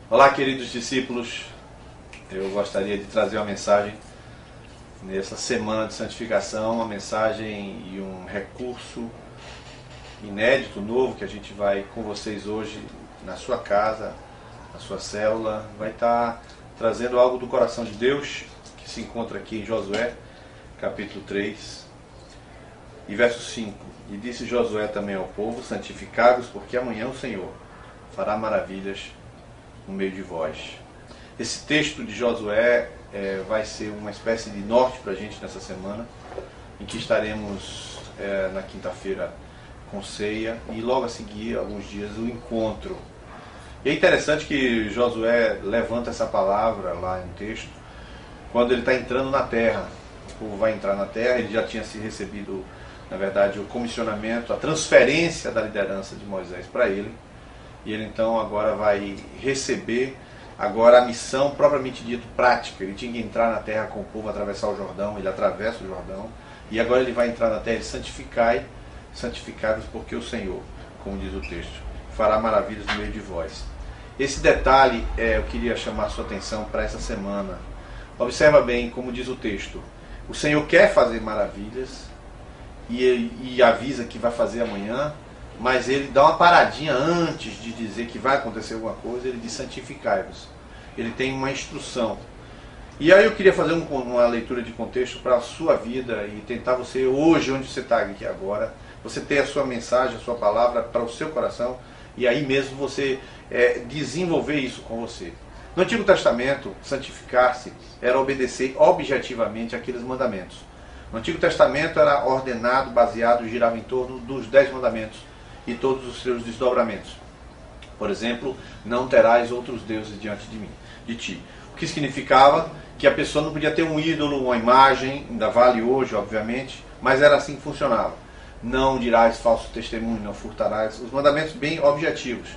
Olá, queridos discípulos. Eu gostaria de trazer uma mensagem nessa semana de santificação, uma mensagem e um recurso inédito, novo, que a gente vai com vocês hoje na sua casa, na sua célula. Vai estar trazendo algo do coração de Deus, que se encontra aqui em Josué, capítulo 3, e verso 5. E disse Josué também ao povo: santificai-vos, porque amanhã o Senhor fará maravilhas no meio de vós. Esse texto de Josué vai ser uma espécie de norte para a gente nessa semana, em que estaremos na quinta-feira com ceia e logo a seguir, alguns dias, o encontro. E é interessante que Josué levanta essa palavra lá no texto, quando ele está entrando na terra. O povo vai entrar na terra, ele já tinha se recebido, na verdade, o comissionamento, a transferência da liderança de Moisés para ele. E ele então agora vai receber agora a missão propriamente dita prática. Ele tinha que entrar na terra com o povo, atravessar o Jordão, ele atravessa o Jordão. E agora ele vai entrar na terra e santificai-vos, porque o Senhor, como diz o texto, fará maravilhas no meio de vós. Esse detalhe eu queria chamar a sua atenção para essa semana. Observa bem como diz o texto. O Senhor quer fazer maravilhas e avisa que vai fazer amanhã, mas ele dá uma paradinha antes de dizer que vai acontecer alguma coisa. Ele diz: santificai-vos. Ele tem uma instrução. E aí eu queria fazer uma leitura de contexto para a sua vida e tentar você hoje, onde você está aqui agora, você ter a sua mensagem, a sua palavra para o seu coração, e aí mesmo você desenvolver isso com você. No Antigo Testamento, santificar-se era obedecer objetivamente aqueles mandamentos. No Antigo Testamento era ordenado, baseado, girava em torno dos 10 mandamentos e todos os seus desdobramentos. Por exemplo, não terás outros deuses diante de ti. O que significava que a pessoa não podia ter um ídolo, uma imagem, ainda vale hoje, obviamente, mas era assim que funcionava. Não dirás falso testemunho, não furtarás. Os mandamentos bem objetivos.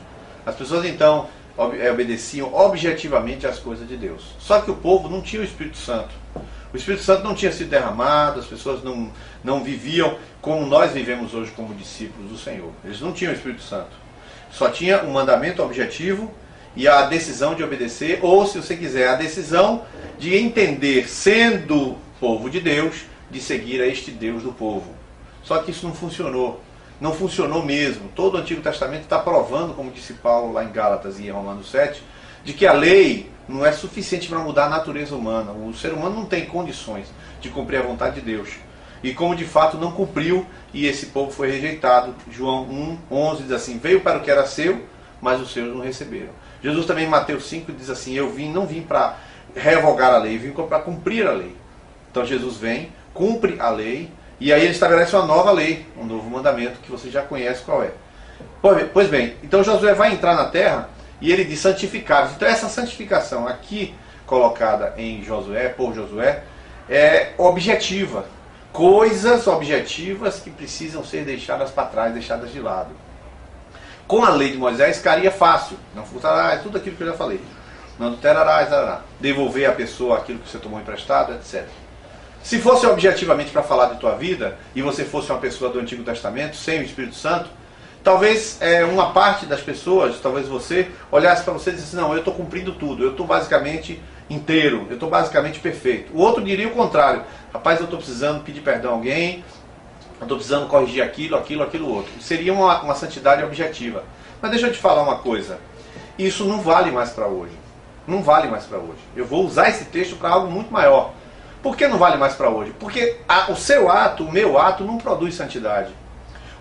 As pessoas então obedeciam objetivamente às coisas de Deus. Só que o povo não tinha o Espírito Santo. O Espírito Santo não tinha sido derramado, as pessoas não viviam como nós vivemos hoje como discípulos do Senhor. Eles não tinham o Espírito Santo. Só tinha um mandamento objetivo e a decisão de obedecer, ou, se você quiser, a decisão de entender, sendo povo de Deus, de seguir a este Deus do povo. Só que isso não funcionou. Não funcionou mesmo. Todo o Antigo Testamento está provando, como disse Paulo lá em Gálatas e em Romanos 7, de que a lei não é suficiente para mudar a natureza humana. O ser humano não tem condições de cumprir a vontade de Deus. E como de fato não cumpriu, e esse povo foi rejeitado. João 1:11 diz assim: veio para o que era seu, mas os seus não receberam. Jesus também em Mateus 5 diz assim: não vim para revogar a lei, vim para cumprir a lei. Então Jesus vem, cumpre a lei, e aí ele estabelece uma nova lei, um novo mandamento que você já conhece qual é. Pois bem, então Josué vai entrar na terra e ele diz: santificar. Então essa santificação aqui colocada em Josué, por Josué, é objetiva. Coisas objetivas que precisam ser deixadas para trás, deixadas de lado. Com a lei de Moisés ficaria fácil. Não furtarás, tudo aquilo que eu já falei. Não adulterarás, devolver à pessoa aquilo que você tomou emprestado, etc. Se fosse objetivamente para falar de tua vida, e você fosse uma pessoa do Antigo Testamento, sem o Espírito Santo, talvez uma parte das pessoas, talvez você, olhasse para você e dissesse: não, eu estou cumprindo tudo, eu estou basicamente inteiro, eu estou basicamente perfeito. O outro diria o contrário: rapaz, eu estou precisando pedir perdão a alguém, eu estou precisando corrigir aquilo outro. Seria uma santidade objetiva. Mas deixa eu te falar uma coisa: isso não vale mais para hoje. Não vale mais para hoje. Eu vou usar esse texto para algo muito maior. Por que não vale mais para hoje? Porque o seu ato, o meu ato, não produz santidade.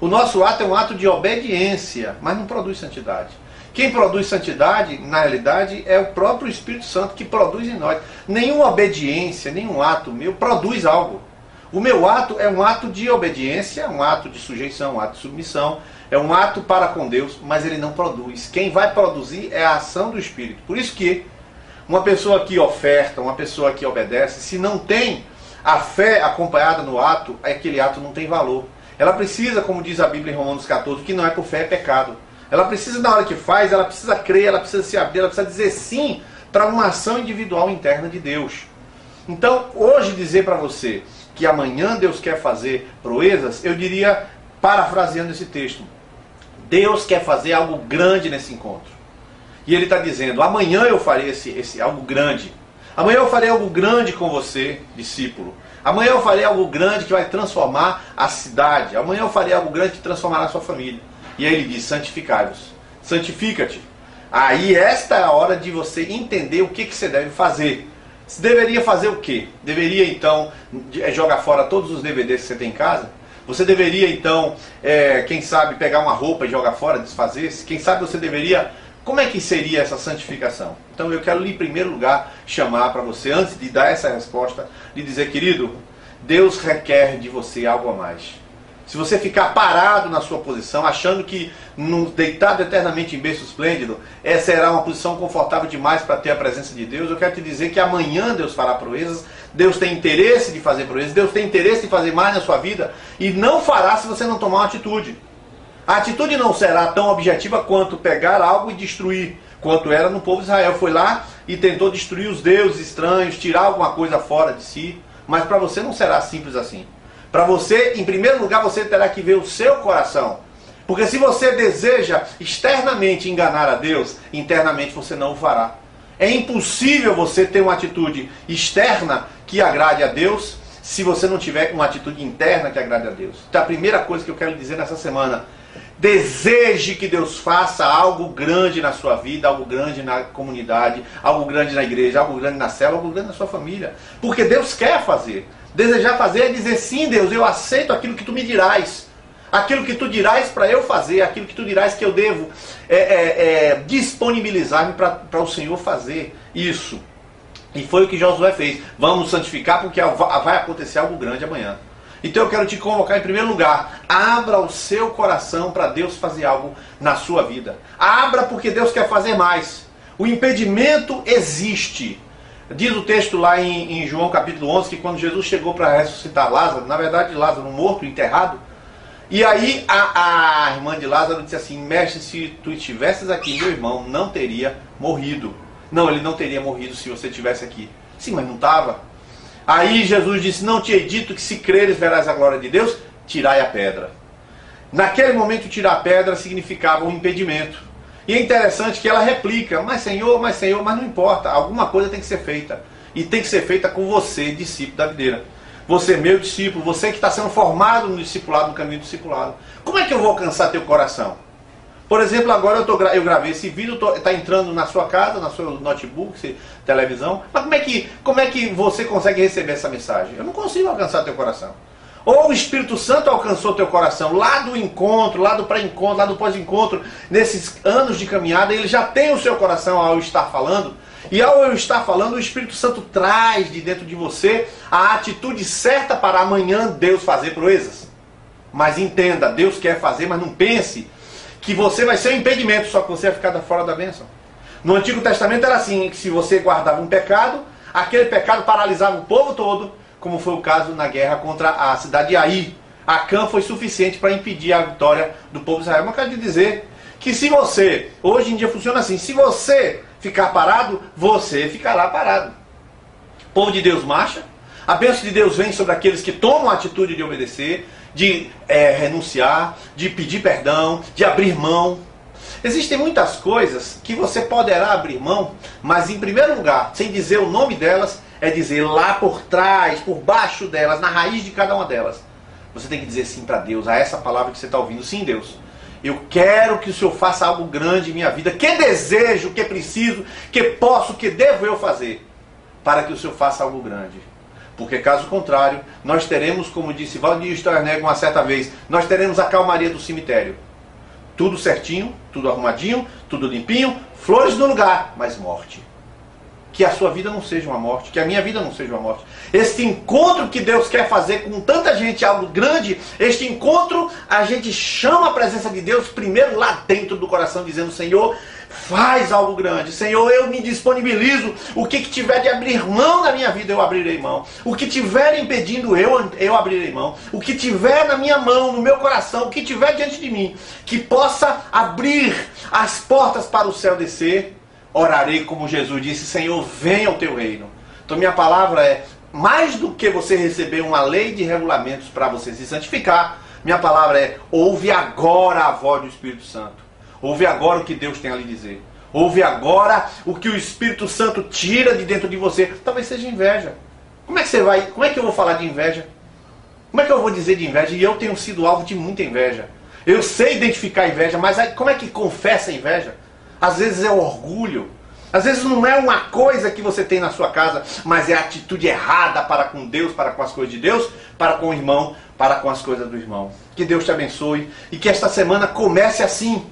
O nosso ato é um ato de obediência, mas não produz santidade. Quem produz santidade, na realidade, é o próprio Espírito Santo que produz em nós. Nenhuma obediência, nenhum ato meu produz algo. O meu ato é um ato de obediência, um ato de sujeição, um ato de submissão, é um ato para com Deus, mas ele não produz. Quem vai produzir é a ação do Espírito. Por isso que uma pessoa que oferta, uma pessoa que obedece, se não tem a fé acompanhada no ato, aquele ato não tem valor. Ela precisa, como diz a Bíblia em Romanos 14, que não é por fé, é pecado. Ela precisa, na hora que faz, ela precisa crer, ela precisa se abrir, ela precisa dizer sim para uma ação individual interna de Deus. Então, hoje dizer para você que amanhã Deus quer fazer proezas, eu diria, parafraseando esse texto: Deus quer fazer algo grande nesse encontro. E ele está dizendo, amanhã eu farei esse algo grande. Amanhã eu farei algo grande com você, discípulo. Amanhã eu farei algo grande que vai transformar a cidade. Amanhã eu farei algo grande que transformará a sua família. E aí ele diz, santificai-vos. Santifica-te. Aí esta é a hora de você entender o que você deve fazer. Você deveria fazer o quê? Deveria então jogar fora todos os DVDs que você tem em casa? Você deveria então, quem sabe, pegar uma roupa e jogar fora, desfazer-se? Quem sabe você deveria... Como é que seria essa santificação? Então eu quero, em primeiro lugar, chamar para você, antes de dar essa resposta, de dizer, querido, Deus requer de você algo a mais. Se você ficar parado na sua posição, achando que deitado eternamente em berço esplêndido, essa será uma posição confortável demais para ter a presença de Deus, eu quero te dizer que amanhã Deus fará proezas, Deus tem interesse de fazer proezas, Deus tem interesse de fazer mais na sua vida, e não fará se você não tomar uma atitude. A atitude não será tão objetiva quanto pegar algo e destruir, quanto era no povo de Israel. Foi lá e tentou destruir os deuses estranhos, tirar alguma coisa fora de si, mas para você não será simples assim. Para você, em primeiro lugar, você terá que ver o seu coração. Porque se você deseja externamente enganar a Deus, internamente você não o fará. É impossível você ter uma atitude externa que agrade a Deus, se você não tiver uma atitude interna que agrade a Deus. Então a primeira coisa que eu quero dizer nessa semana, deseje que Deus faça algo grande na sua vida, algo grande na comunidade, algo grande na igreja, algo grande na célula, algo grande na sua família. Porque Deus quer fazer. Desejar fazer é dizer, sim Deus, eu aceito aquilo que tu me dirás. Aquilo que tu dirás para eu fazer, aquilo que tu dirás que eu devo disponibilizar-me para o Senhor fazer isso. E foi o que Josué fez. Vamos santificar porque vai acontecer algo grande amanhã. Então eu quero te convocar em primeiro lugar, abra o seu coração para Deus fazer algo na sua vida. Abra porque Deus quer fazer mais. O impedimento existe. Diz o texto lá em João capítulo 11 que quando Jesus chegou para ressuscitar Lázaro, na verdade Lázaro morto, enterrado, e aí a irmã de Lázaro disse assim, mestre, se tu estivesses aqui, meu irmão não teria morrido. Não, ele não teria morrido se você estivesse aqui. Sim, mas não estava. Aí Jesus disse, não te hei dito que se creres verás a glória de Deus? Tirai a pedra. Naquele momento tirar a pedra significava um impedimento. E é interessante que ela replica, mas Senhor, mas não importa, alguma coisa tem que ser feita. E tem que ser feita com você, discípulo da videira. Você, meu discípulo, você que está sendo formado no discipulado, no caminho do discipulado. Como é que eu vou alcançar teu coração? Por exemplo, agora eu gravei esse vídeo, está entrando na sua casa, no seu notebook, televisão. Mas como é que você consegue receber essa mensagem? Eu não consigo alcançar teu coração. Ou o Espírito Santo alcançou teu coração lá do encontro, lá do pré-encontro, lá do pós-encontro, nesses anos de caminhada, ele já tem o seu coração ao eu estar falando. E ao eu estar falando, o Espírito Santo traz de dentro de você a atitude certa para amanhã Deus fazer proezas. Mas entenda, Deus quer fazer, mas não pense que você vai ser um impedimento, só que você vai ficar fora da bênção. No Antigo Testamento era assim, que se você guardava um pecado, aquele pecado paralisava o povo todo, como foi o caso na guerra contra a cidade de Ai. Acã foi suficiente para impedir a vitória do povo de Israel. Mas eu quero te dizer que se você, hoje em dia funciona assim, se você ficar parado, você ficará parado. O povo de Deus marcha, a bênção de Deus vem sobre aqueles que tomam a atitude de obedecer, de renunciar, de pedir perdão, de abrir mão. Existem muitas coisas que você poderá abrir mão, mas em primeiro lugar, sem dizer o nome delas, é dizer lá por trás, por baixo delas, na raiz de cada uma delas. Você tem que dizer sim para Deus, a essa palavra que você está ouvindo. Sim, Deus, eu quero que o Senhor faça algo grande em minha vida. Que desejo, que preciso, que posso, que devo eu fazer para que o Senhor faça algo grande. Porque caso contrário, nós teremos, como disse Valdir Stornegg uma certa vez, nós teremos a calmaria do cemitério. Tudo certinho, tudo arrumadinho, tudo limpinho, flores no lugar, mas morte. Que a sua vida não seja uma morte, que a minha vida não seja uma morte. Este encontro que Deus quer fazer com tanta gente, algo grande, este encontro, a gente chama a presença de Deus primeiro lá dentro do coração, dizendo, Senhor, faz algo grande. Senhor, eu me disponibilizo. O que tiver de abrir mão na minha vida, eu abrirei mão. O que tiver impedindo, eu abrirei mão. O que tiver na minha mão, no meu coração, o que tiver diante de mim, que possa abrir as portas para o céu descer, orarei como Jesus disse, Senhor, venha ao teu reino. Então minha palavra é, mais do que você receber uma lei de regulamentos para você se santificar, minha palavra é, ouve agora a voz do Espírito Santo. Ouve agora o que Deus tem a lhe dizer. Ouve agora o que o Espírito Santo tira de dentro de você. Talvez seja inveja. Como é que eu vou falar de inveja? Como é que eu vou dizer de inveja? E eu tenho sido alvo de muita inveja. Eu sei identificar a inveja, mas como é que confessa a inveja? Às vezes é orgulho. Às vezes não é uma coisa que você tem na sua casa, mas é a atitude errada para com Deus, para com as coisas de Deus, para com o irmão, para com as coisas do irmão. Que Deus te abençoe e que esta semana comece assim.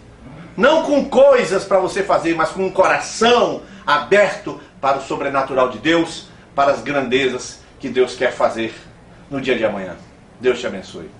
Não com coisas para você fazer, mas com um coração aberto para o sobrenatural de Deus, para as grandezas que Deus quer fazer no dia de amanhã. Deus te abençoe.